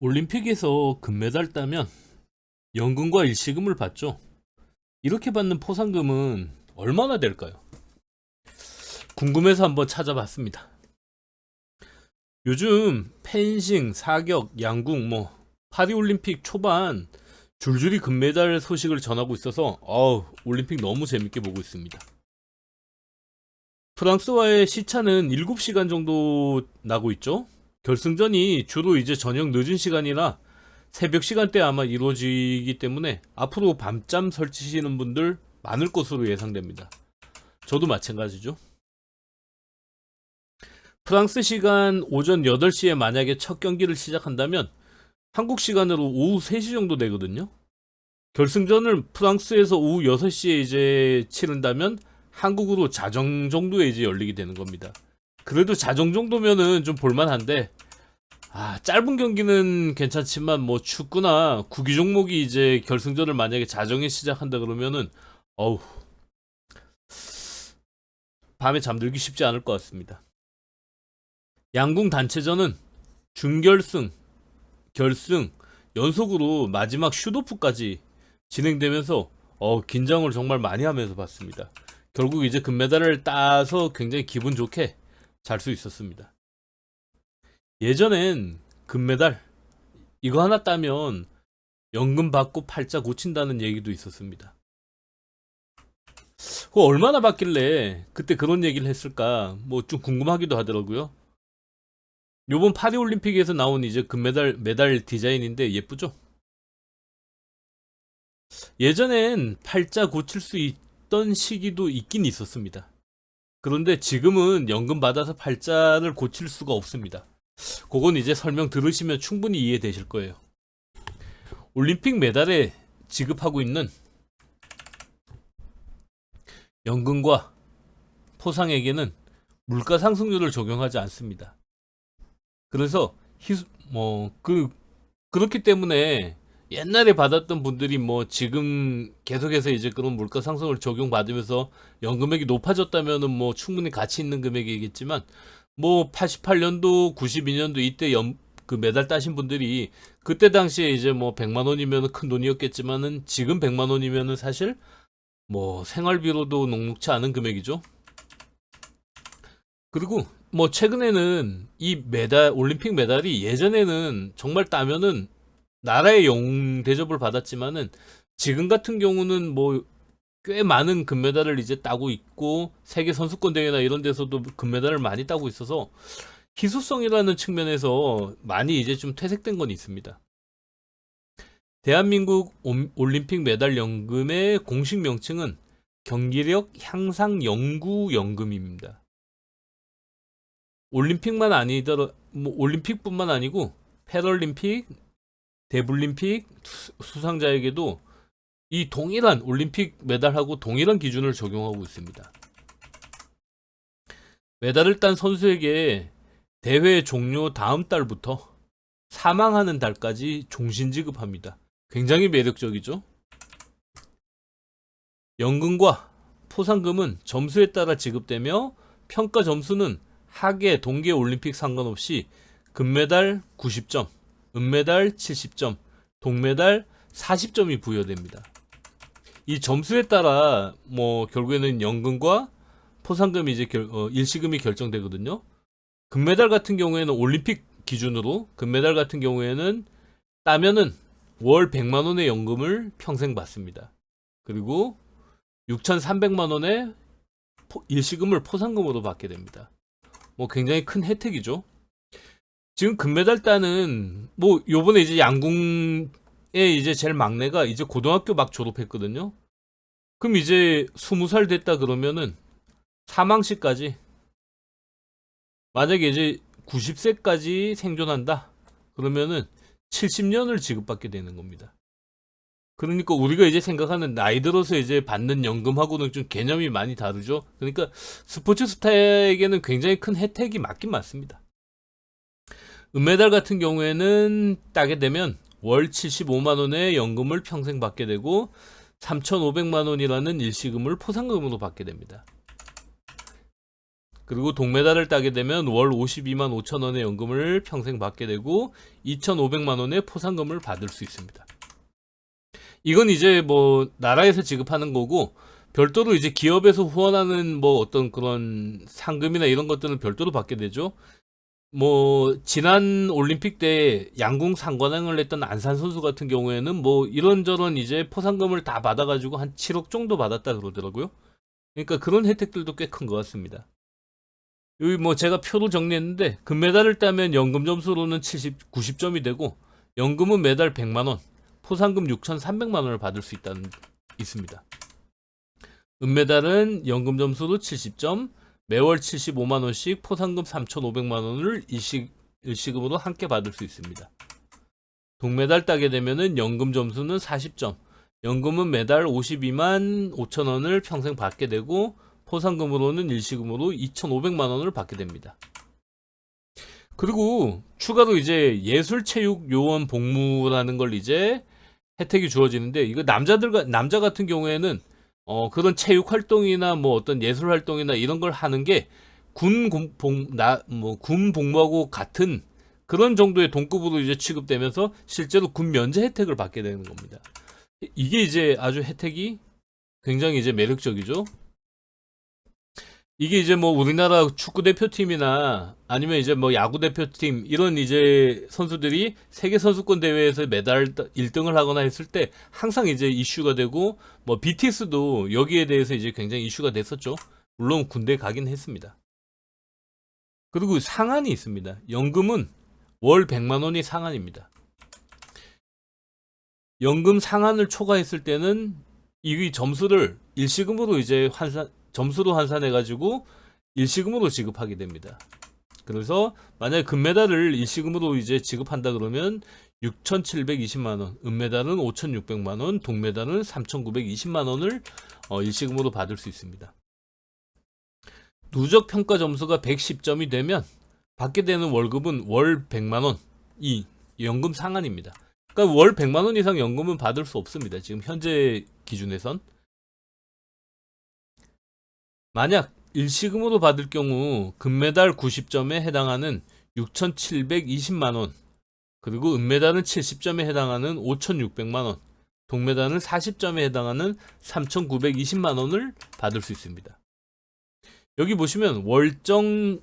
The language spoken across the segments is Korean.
올림픽에서 금메달 따면 연금과 일시금을 받죠. 이렇게 받는 포상금은 얼마나 될까요? 궁금해서 한번 찾아봤습니다. 요즘 펜싱, 사격, 양궁, 파리올림픽 초반 줄줄이 금메달 소식을 전하고 있어서 올림픽 너무 재밌게 보고 있습니다. 프랑스와의 시차는 7시간 정도 나고 있죠. 결승전이 주로 이제 저녁 늦은 시간이나 새벽 시간대 아마 이루어지기 때문에 앞으로 밤잠 설치시는 분들 많을 것으로 예상됩니다. 저도 마찬가지죠. 프랑스 시간 오전 8시에 만약에 첫 경기를 시작한다면 한국 시간으로 오후 3시 정도 되거든요. 결승전을 프랑스에서 오후 6시에 이제 치른다면 한국으로 자정 정도에 이제 열리게 되는 겁니다. 그래도 자정 정도면은 좀 볼만한데 짧은 경기는 괜찮지만 축구나 구기 종목이 이제 결승전을 만약에 자정에 시작한다 그러면은 어우 밤에 잠들기 쉽지 않을 것 같습니다. 양궁 단체전은 준결승, 결승 연속으로 마지막 슛오프까지 진행되면서 긴장을 정말 많이 하면서 봤습니다. 결국 이제 금메달을 따서 굉장히 기분 좋게 잘 수 있었습니다. 예전엔 금메달 이거 하나 따면 연금 받고 팔자 고친다는 얘기도 있었습니다. 그거 얼마나 받길래 그때 그런 얘기를 했을까 좀 궁금하기도 하더라고요. 요번 파리올림픽에서 나온 이제 금메달 메달 디자인인데 예쁘죠? 예전엔 팔자 고칠 수 있던 시기도 있긴 있었습니다. 그런데 지금은 연금 받아서 팔자를 고칠 수가 없습니다. 그건 이제 설명 들으시면 충분히 이해되실 거예요. 올림픽 메달에 지급하고 있는 연금과 포상에게는 물가 상승률을 적용하지 않습니다. 그래서 그렇기 때문에 옛날에 받았던 분들이 지금 계속해서 이제 그런 물가 상승을 적용받으면서 연금액이 높아졌다면은 충분히 가치 있는 금액이겠지만 88년도 92년도 이때 그 메달 따신 분들이 그때 당시에 이제 100만 원이면 큰 돈이었겠지만은 지금 100만 원이면은 사실 생활비로도 녹록치 않은 금액이죠. 그리고 최근에는 이 메달 올림픽 메달이 예전에는 정말 따면은 나라의 영웅 대접을 받았지만은 지금 같은 경우는 꽤 많은 금메달을 이제 따고 있고 세계 선수권 대회나 이런 데서도 금메달을 많이 따고 있어서 희소성이라는 측면에서 많이 이제 좀 퇴색된 건 있습니다. 대한민국 올림픽 메달 연금의 공식 명칭은 경기력 향상 연구 연금입니다. 올림픽만 아니더라 올림픽뿐만 아니고 패럴림픽, 데블림픽 수상자에게도 이 동일한 올림픽 메달하고 동일한 기준을 적용하고 있습니다. 메달을 딴 선수에게 대회 종료 다음 달부터 사망하는 달까지 종신 지급합니다. 굉장히 매력적이죠? 연금과 포상금은 점수에 따라 지급되며 평가 점수는 하계, 동계 올림픽 상관없이 금메달 90점, 은메달 70점, 동메달 40점이 부여됩니다. 이 점수에 따라 결국에는 연금과 포상금이 이제 일시금이 결정되거든요. 금메달 같은 경우에는 올림픽 기준으로 금메달 같은 경우에는 따면은 월 100만 원의 연금을 평생 받습니다. 그리고 6,300만 원의 일시금을 포상금으로 받게 됩니다. 굉장히 큰 혜택이죠. 지금 금메달 따는 요번에 이제 양궁에 이제 제일 막내가 이제 고등학교 막 졸업했거든요. 그럼 이제 20살 됐다 그러면은 사망시까지 만약에 이제 90세까지 생존한다 그러면은 70년을 지급받게 되는 겁니다. 그러니까 우리가 이제 생각하는 나이 들어서 이제 받는 연금하고는 좀 개념이 많이 다르죠. 그러니까 스포츠 스타에게는 굉장히 큰 혜택이 맞긴 맞습니다. 은메달 같은 경우에는 따게 되면 월 75만 원의 연금을 평생 받게 되고 3,500만 원이라는 일시금을 포상금으로 받게 됩니다. 그리고 동메달을 따게 되면 월 52만 5천 원의 연금을 평생 받게 되고 2,500만 원의 포상금을 받을 수 있습니다. 이건 이제 뭐 나라에서 지급하는 거고, 별도로 이제 기업에서 후원하는 뭐 어떤 그런 상금이나 이런 것들은 별도로 받게 되죠. 뭐 지난 올림픽 때 양궁 상관왕을 했던 안산 선수 같은 경우에는 뭐 이런저런 이제 포상금을 다 받아가지고 한 7억 정도 받았다 그러더라고요. 그러니까 그런 혜택들도 꽤 큰 것 같습니다. 여기 뭐 제가 표로 정리했는데, 금메달을 따면 연금 점수로는 90점이 되고, 연금은 매달 100만원, 포상금 6,300만 원을 받을 수 있습니다. 은메달은 연금 점수로 70점, 매월 75만 원씩 포상금 3,500만 원을 일시금으로 함께 받을 수 있습니다. 동메달 따게 되면은 연금 점수는 40점, 연금은 매달 52만 5천 원을 평생 받게 되고, 포상금으로는 일시금으로 2,500만 원을 받게 됩니다. 그리고 추가로 이제 예술체육요원 복무라는 걸 이제 혜택이 주어지는데, 이거 남자 같은 경우에는 그런 체육 활동이나 뭐 어떤 예술 활동이나 이런 걸 하는 게 군 복무하고 같은 그런 정도의 동급으로 이제 취급되면서 실제로 군 면제 혜택을 받게 되는 겁니다. 이게 이제 아주 혜택이 굉장히 이제 매력적이죠. 이게 이제 뭐 우리나라 축구 대표팀이나 아니면 이제 뭐 야구 대표팀 이런 이제 선수들이 세계 선수권 대회에서 메달 1등을 하거나 했을 때 항상 이제 이슈가 되고, 뭐 BTS도 여기에 대해서 이제 굉장히 이슈가 됐었죠. 물론 군대 가긴 했습니다. 그리고 상한이 있습니다. 연금은 월 100만 원이 상한입니다. 연금 상한을 초과했을 때는 이 점수를 일시금으로 이제 점수로 환산해가지고 일시금으로 지급하게 됩니다. 그래서 만약에 금메달을 일시금으로 이제 지급한다 그러면 6,720만 원, 은메달은 5,600만 원, 동메달은 3,920만 원을 일시금으로 받을 수 있습니다. 누적 평가 점수가 110점이 되면 받게 되는 월급은 월 100만 원, 이 연금 상한입니다. 그러니까 월 100만 원 이상 연금은 받을 수 없습니다. 지금 현재 기준에선. 만약 일시금으로 받을 경우 금메달 90점에 해당하는 6,720만원, 그리고 은메달은 70점에 해당하는 5,600만원, 동메달은 40점에 해당하는 3,920만원을 받을 수 있습니다. 여기 보시면 월정금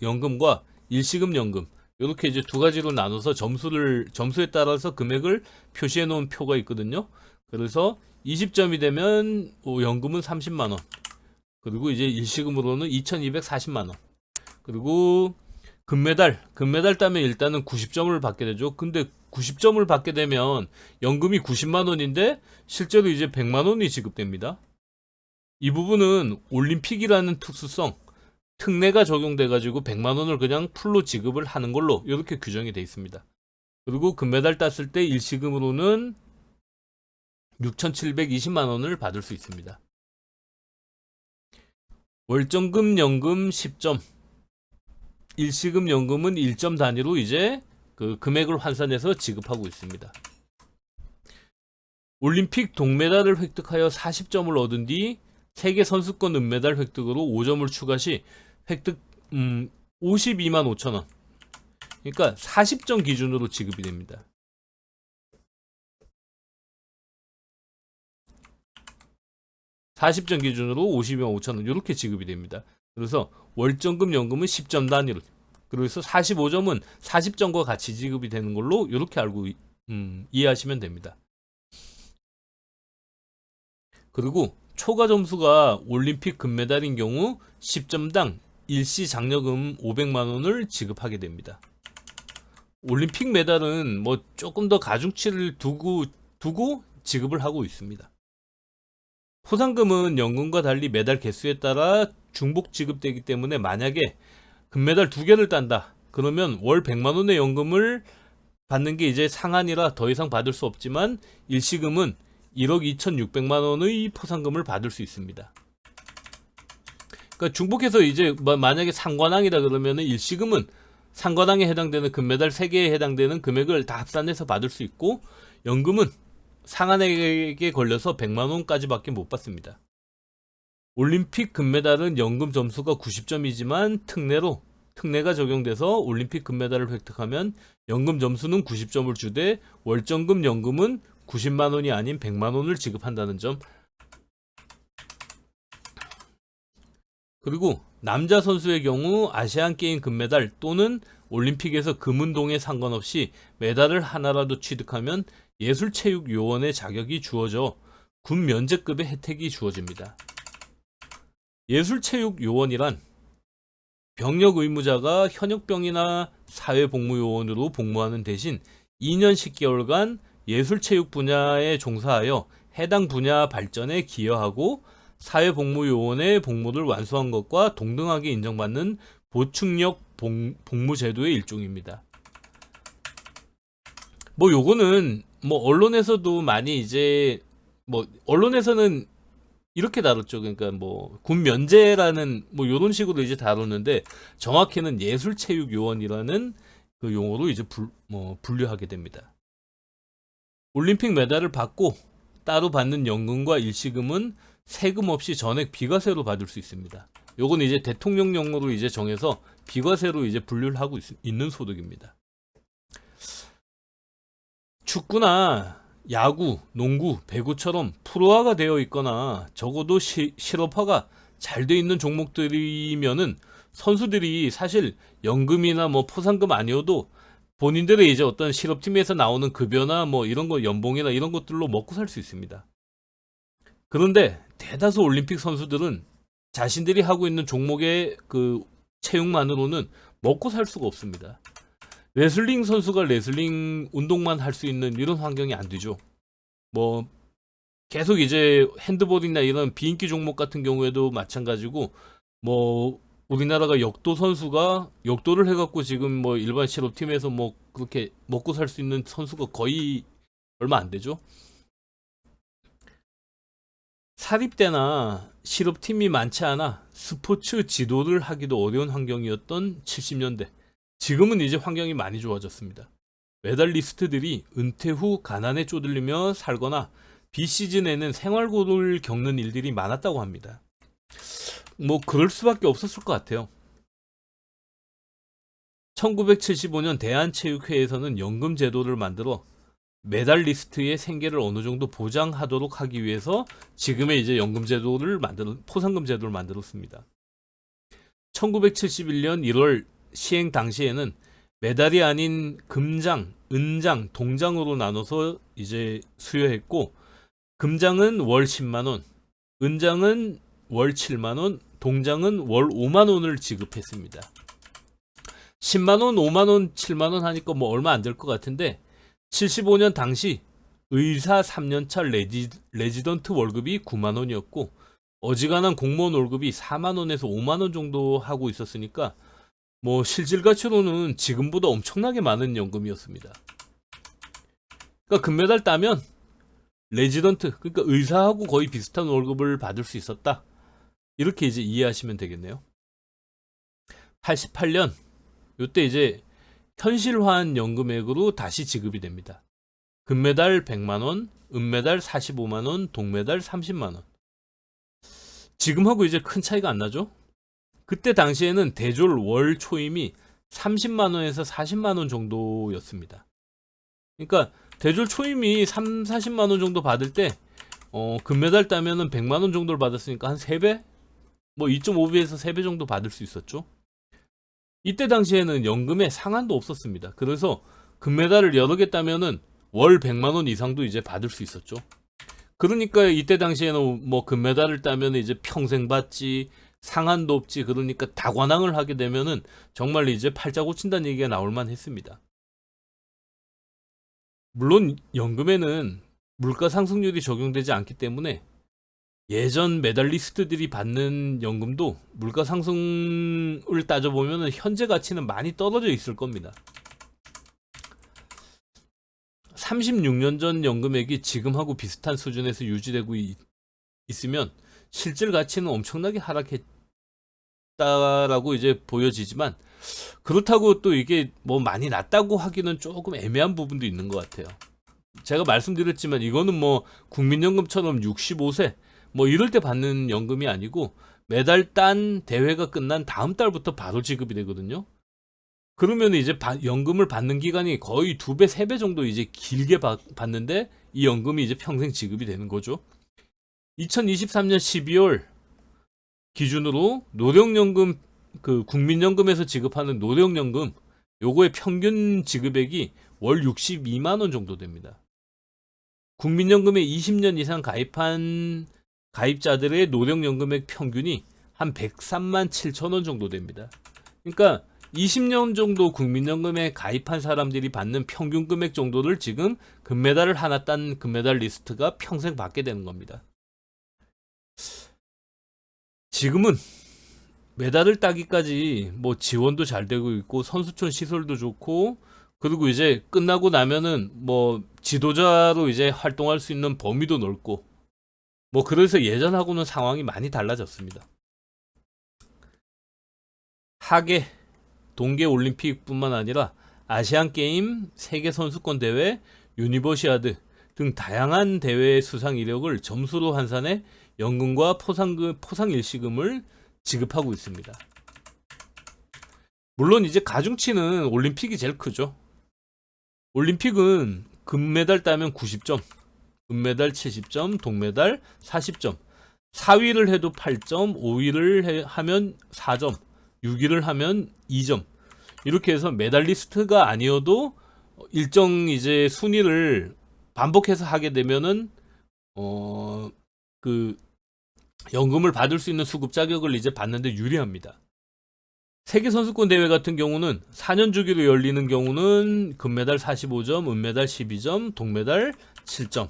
연금과 일시금 연금, 이렇게 이제 두 가지로 나눠서 점수에 따라서 금액을 표시해 놓은 표가 있거든요. 그래서 20점이 되면 연금은 30만원, 그리고 이제 일시금으로는 2240만원, 그리고 금메달 따면 일단은 90점을 받게 되죠. 근데 90점을 받게 되면 연금이 90만원인데 실제로 이제 100만원이 지급됩니다. 이 부분은 올림픽이라는 특수성, 특례가 적용돼 가지고 100만원을 그냥 풀로 지급을 하는 걸로 이렇게 규정이 되어 있습니다. 그리고 금메달 땄을 때 일시금으로는 6,720만 원을 받을 수 있습니다. 월정금 연금 10점, 일시금 연금은 1점 단위로 이제 그 금액을 환산해서 지급하고 있습니다. 올림픽 동메달을 획득하여 40점을 얻은 뒤 세계 선수권 은메달 획득으로 5점을 추가 시 획득 52만 5천 원. 그러니까 40점 기준으로 지급이 됩니다. 40점 기준으로 50만 5천 원 이렇게 지급이 됩니다. 그래서 월정금 연금은 10점 단위로, 그래서 45점은 40점과 같이 지급이 되는 걸로 이렇게 알고 이해하시면 됩니다. 그리고 초과 점수가 올림픽 금메달인 경우 10점당 일시 장려금 500만 원을 지급하게 됩니다. 올림픽 메달은 뭐 조금 더 가중치를 두고 지급을 하고 있습니다. 포상금은 연금과 달리 메달 개수에 따라 중복 지급되기 때문에 만약에 금메달 2개를 딴다 그러면 월 100만 원의 연금을 받는 게 이제 상한이라 더 이상 받을 수 없지만, 일시금은 1억 2,600만 원의 포상금을 받을 수 있습니다. 그러니까 중복해서 이제 만약에 상관왕이다 그러면은 일시금은 상관왕에 해당되는 금메달 3개에 해당되는 금액을 다 합산해서 받을 수 있고, 연금은 상한액에 걸려서 100만 원까지밖에 못 받습니다. 올림픽 금메달은 연금 점수가 90점이지만 특례가 적용돼서 올림픽 금메달을 획득하면 연금 점수는 90점을 주되 월정금 연금은 90만 원이 아닌 100만 원을 지급한다는 점. 그리고 남자 선수의 경우 아시안 게임 금메달 또는 올림픽에서 금운동에 상관없이 메달을 하나라도 취득하면 예술체육요원의 자격이 주어져 군 면제급의 혜택이 주어집니다. 예술체육요원이란 병력 의무자가 현역병이나 사회복무요원으로 복무하는 대신 2년 10개월간 예술체육 분야에 종사하여 해당 분야 발전에 기여하고 사회복무요원의 복무를 완수한 것과 동등하게 인정받는 보충력 복무제도의 일종입니다. 뭐 요거는 뭐 언론에서도 많이 이제 뭐 언론에서는 이렇게 다뤘죠. 그러니까 뭐 군 면제라는 뭐 요런 식으로 이제 다뤘는데 정확히는 예술체육요원이라는 그 용어로 이제 분류하게 됩니다. 올림픽 메달을 받고 따로 받는 연금과 일시금은 세금 없이 전액 비과세로 받을 수 있습니다. 요건 이제 대통령령으로 이제 정해서 비과세로 이제 분류를 하고 있는 소득입니다. 축구나 야구, 농구, 배구처럼 프로화가 되어 있거나 적어도 실업화가 잘 돼 있는 종목들이면은 선수들이 사실 연금이나 뭐 포상금 아니어도 본인들의 이제 어떤 실업팀에서 나오는 급여나 뭐 이런 거 연봉이나 이런 것들로 먹고 살 수 있습니다. 그런데 대다수 올림픽 선수들은 자신들이 하고 있는 종목의 그 체육만으로는 먹고 살 수가 없습니다. 레슬링 선수가 레슬링 운동만 할 수 있는 이런 환경이 안 되죠. 뭐 계속 이제 핸드볼이나 이런 비인기 종목 같은 경우에도 마찬가지고 뭐 우리나라가 역도 선수가 역도를 해갖고 지금 뭐 일반 실업팀에서 뭐 그렇게 먹고 살 수 있는 선수가 거의 얼마 안 되죠. 사립대나 실업팀이 많지 않아 스포츠 지도를 하기도 어려운 환경이었던 70년대. 지금은 이제 환경이 많이 좋아졌습니다. 메달리스트들이 은퇴 후 가난에 쪼들리며 살거나 비시즌에는 생활고를 겪는 일들이 많았다고 합니다. 뭐 그럴 수밖에 없었을 것 같아요. 1975년 대한체육회에서는 연금 제도를 만들어 메달리스트의 생계를 어느 정도 보장하도록 하기 위해서 지금의 이제 연금 제도를 포상금 제도를 만들었습니다. 1971년 1월 시행 당시에는 메달이 아닌 금장, 은장, 동장으로 나눠서 이제 수여했고, 금장은 월 10만 원, 은장은 월 7만 원, 동장은 월 5만 원을 지급했습니다. 10만 원, 5만 원, 7만 원 하니까 뭐 얼마 안 될 것 같은데 75년 당시 의사 3년차 레지던트 월급이 9만 원이었고 어지간한 공무원 월급이 4만 원에서 5만 원 정도 하고 있었으니까 뭐 실질 가치로는 지금보다 엄청나게 많은 연금이었습니다. 그러니까 금메달 따면 레지던트, 그러니까 의사하고 거의 비슷한 월급을 받을 수 있었다. 이렇게 이제 이해하시면 되겠네요. 88년 이때 이제 현실화한 연금액으로 다시 지급이 됩니다. 금메달 100만 원, 은메달 45만 원, 동메달 30만 원. 지금하고 이제 큰 차이가 안 나죠? 그때 당시에는 대졸 월 초임이 30만 원에서 40만 원 정도였습니다. 그러니까 대졸 초임이 40만 원 정도 받을 때 금메달 따면은 100만 원 정도를 받았으니까 한 3배? 뭐 2.5배에서 3배 정도 받을 수 있었죠. 이때 당시에는 연금에 상한도 없었습니다. 그래서 금메달을 여러 개 따면은 월 100만 원 이상도 이제 받을 수 있었죠. 그러니까 이때 당시에는 뭐 금메달을 따면 이제 평생 받지, 상한도 없지, 그러니까 다관왕을 하게 되면은 정말 이제 팔자 고친다는 얘기가 나올 만 했습니다. 물론 연금에는 물가 상승률이 적용되지 않기 때문에 예전 메달리스트들이 받는 연금도 물가 상승을 따져보면 현재 가치는 많이 떨어져 있을 겁니다. 36년 전 연금액이 지금하고 비슷한 수준에서 유지되고 있으면 실질 가치는 엄청나게 하락했다라고 이제 보여지지만 그렇다고 또 이게 뭐 많이 낮다고 하기는 조금 애매한 부분도 있는 것 같아요. 제가 말씀드렸지만 이거는 뭐 국민연금처럼 65세 뭐 이럴 때 받는 연금이 아니고 매달 딴 대회가 끝난 다음 달부터 바로 지급이 되거든요. 그러면 이제 연금을 받는 기간이 거의 2배, 3배 정도 이제 길게 받는데 이 연금이 이제 평생 지급이 되는 거죠. 2023년 12월 기준으로 노령연금, 그 국민연금에서 지급하는 노령연금 요거의 평균 지급액이 월 62만 원 정도 됩니다. 국민연금에 20년 이상 가입한 가입자들의 노령연금액 평균이 한 103만 7천 원 정도 됩니다. 그러니까 20년 정도 국민연금에 가입한 사람들이 받는 평균 금액 정도를 지금 금메달을 하나 딴 금메달 리스트가 평생 받게 되는 겁니다. 지금은 메달을 따기까지 뭐 지원도 잘 되고 있고 선수촌 시설도 좋고, 그리고 이제 끝나고 나면은 뭐 지도자로 이제 활동할 수 있는 범위도 넓고, 뭐 그래서 예전하고는 상황이 많이 달라졌습니다. 하계 동계 올림픽뿐만 아니라 아시안 게임, 세계 선수권 대회, 유니버시아드 등 다양한 대회 수상 이력을 점수로 환산해 연금과 포상 일시금을 지급하고 있습니다. 물론 이제 가중치는 올림픽이 제일 크죠. 올림픽은 금메달 따면 90점, 은메달 70점, 동메달 40점, 4위를 해도 8점, 5위를 하면 4점, 6위를 하면 2점. 이렇게 해서 메달리스트가 아니어도 일정 이제 순위를 반복해서 하게 되면은 그 연금을 받을 수 있는 수급 자격을 이제 받는데 유리합니다. 세계선수권 대회 같은 경우는 4년 주기로 열리는 경우는 금메달 45점, 은메달 12점, 동메달 7점.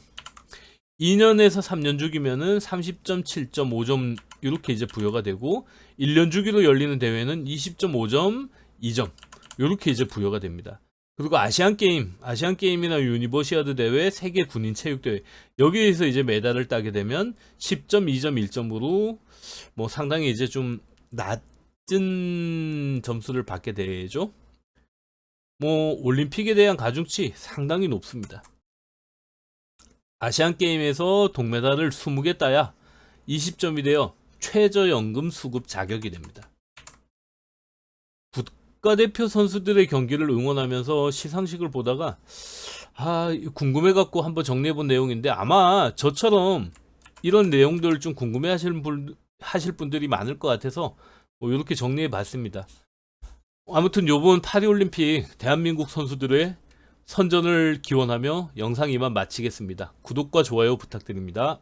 2년에서 3년 주기면은 30점, 7점, 5점 이렇게 이제 부여가 되고, 1년 주기로 열리는 대회는 20.5점, 2점 이렇게 이제 부여가 됩니다. 그리고 아시안 게임이나 유니버시아드 대회, 세계 군인 체육 대회 여기에서 이제 메달을 따게 되면 10점, 2점, 1점으로 뭐 상당히 이제 좀 낮은 점수를 받게 되죠. 뭐 올림픽에 대한 가중치 상당히 높습니다. 아시안 게임에서 동메달을 20개 따야 20점이 되어 최저연금 수급 자격이 됩니다. 국가대표 선수들의 경기를 응원하면서 시상식을 보다가 궁금해갖고 한번 정리해본 내용인데, 아마 저처럼 이런 내용들 좀 궁금해하실 분들이 많을 것 같아서 뭐 이렇게 정리해봤습니다. 아무튼 요번 파리올림픽 대한민국 선수들의 선전을 기원하며 영상 이만 마치겠습니다. 구독과 좋아요 부탁드립니다.